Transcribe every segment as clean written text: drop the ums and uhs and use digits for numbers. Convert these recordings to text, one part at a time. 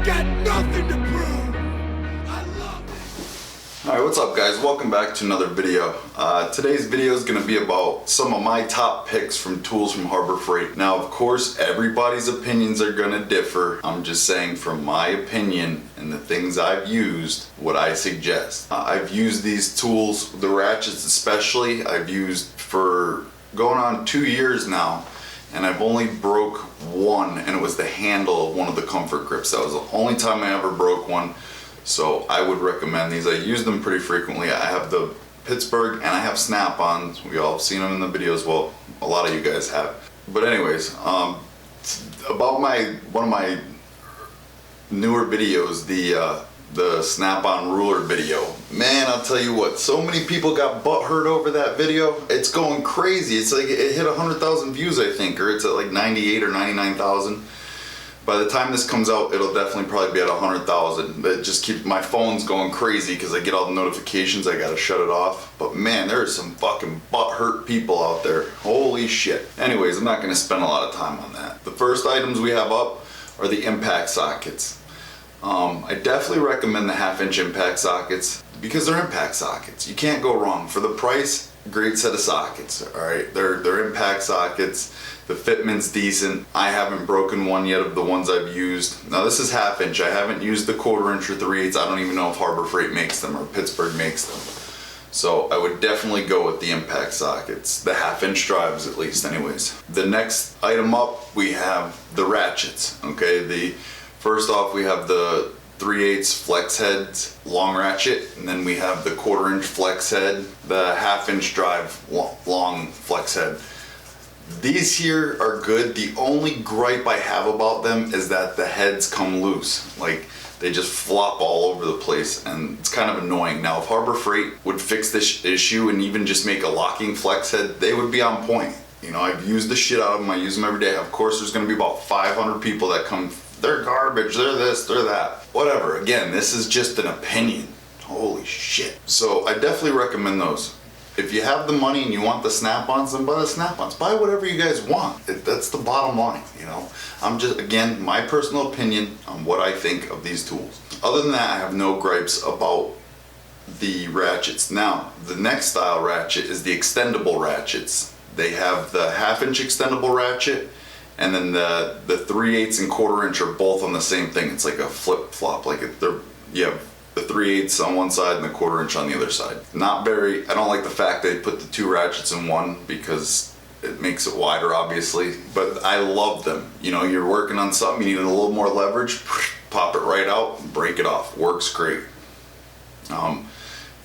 got nothing to prove. I love it. Alright, what's up guys? Welcome back to another video. Today's video is going to be about some of my top picks from tools from Harbor Freight. Now of course everybody's opinions are going to differ. I'm just saying from my opinion and the things I've used, what I suggest. I've used these tools, the ratchets especially, I've used for going on 2 years now. And I've only broke one, and it was the handle of one of the comfort grips. That was the only time I ever broke one. So I would recommend these. I use them pretty frequently. I have the Pittsburgh and I have snap-ons. We all have seen them in the videos. Well, a lot of you guys have. But anyways, about one of my newer videos, the snap-on ruler video. Man, I'll tell you what, so many people got butthurt over that video. It's going crazy. It's like it hit 100,000 views, I think, or it's at like 98 or 99,000. By the time this comes out, it'll definitely probably be at 100,000. It just keeps my phone's going crazy because I get all the notifications. I gotta shut it off. But man, there are some fucking butthurt people out there. Holy shit. Anyways, I'm not gonna spend a lot of time on that. The first items we have up are the impact sockets. I definitely recommend the 1/2-inch impact sockets because they're impact sockets. You can't go wrong. For the price, great set of sockets. Alright, they're impact sockets. The fitment's decent. I haven't broken one yet of the ones I've used. Now this is 1/2-inch. I haven't used the 1/4-inch or 3/8. I don't even know if Harbor Freight makes them or Pittsburgh makes them. So I would definitely go with the impact sockets. The 1/2-inch drives at least anyways. The next item up, we have the ratchets. Okay, first off, we have the 3/8 flex heads long ratchet, and then we have the 1/4-inch flex head, the 1/2-inch drive long flex head. These here are good. The only gripe I have about them is that the heads come loose. Like, they just flop all over the place, and it's kind of annoying. Now, if Harbor Freight would fix this issue and even just make a locking flex head, they would be on point. You know, I've used the shit out of them. I use them every day. Of course, there's going to be about 500 people that come, they're garbage, they're this, they're that. Whatever. Again, this is just an opinion. Holy shit. So I definitely recommend those. If you have the money and you want the snap-ons, then buy the snap-ons. Buy whatever you guys want. That's the bottom line, you know. I'm just, again, my personal opinion on what I think of these tools. Other than that, I have no gripes about the ratchets. Now, the next style ratchet is the extendable ratchets. They have the 1/2-inch extendable ratchet, and then the 3/8 and 1/4-inch are both on the same thing. It's like a flip-flop. Like you have the 3/8 on one side and the 1/4-inch on the other side. I don't like the fact they put the two ratchets in one because it makes it wider, obviously. But I love them. You know, you're working on something, you need a little more leverage, pop it right out, break it off. Works great.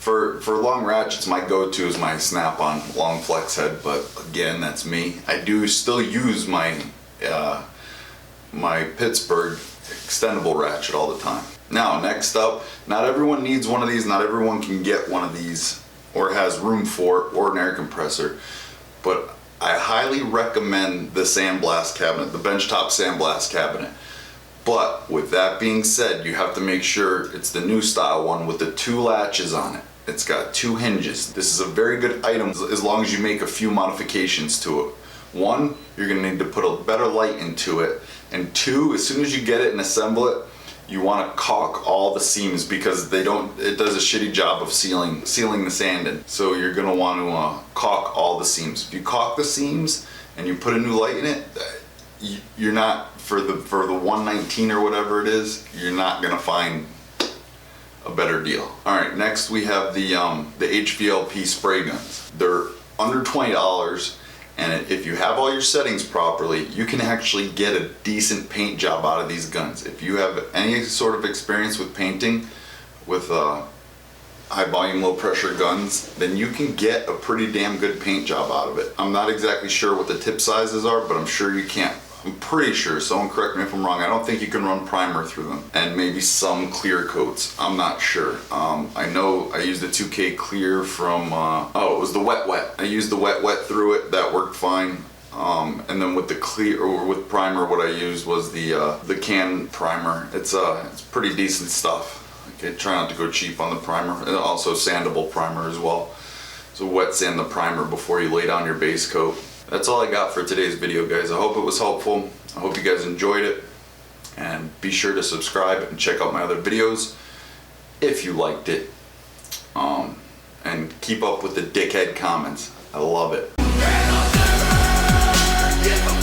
For long ratchets, my go-to is my snap-on long flex head, but again, that's me. I do still use my my Pittsburgh extendable ratchet all the time. Now, next up, not everyone needs one of these, not everyone can get one of these or has room for it or an air compressor, but I highly recommend the Sandblast cabinet, the benchtop Sandblast cabinet. But with that being said, you have to make sure it's the new style one with the 2 latches on it. It's got 2 hinges. This is a very good item as long as you make a few modifications to it. 1, you're gonna need to put a better light into it. And 2, as soon as you get it and assemble it, you wanna caulk all the seams because it does a shitty job of sealing the sand in. So you're gonna wanna caulk all the seams. If you caulk the seams and you put a new light in it, you're not, for the 119 or whatever it is, you're not gonna find a better deal. Alright, next we have the HVLP spray guns. They're under $20, and if you have all your settings properly, you can actually get a decent paint job out of these guns. If you have any sort of experience with painting with high volume, low pressure guns, then you can get a pretty damn good paint job out of it. I'm not exactly sure what the tip sizes are, but I'm sure you can. I'm pretty sure, someone correct me if I'm wrong, I don't think you can run primer through them, and maybe some clear coats. I'm not sure. I know I used the 2K clear from, it was the Wet. I used the Wet through it, that worked fine. And then with the clear, or with primer, what I used was the can primer. It's pretty decent stuff. Okay, try not to go cheap on the primer, and also sandable primer as well. So wet sand the primer before you lay down your base coat. That's all I got for today's video, guys. I hope it was helpful. I hope you guys enjoyed it. And be sure to subscribe and check out my other videos if you liked it. And keep up with the dickhead comments. I love it. And I'll never give up.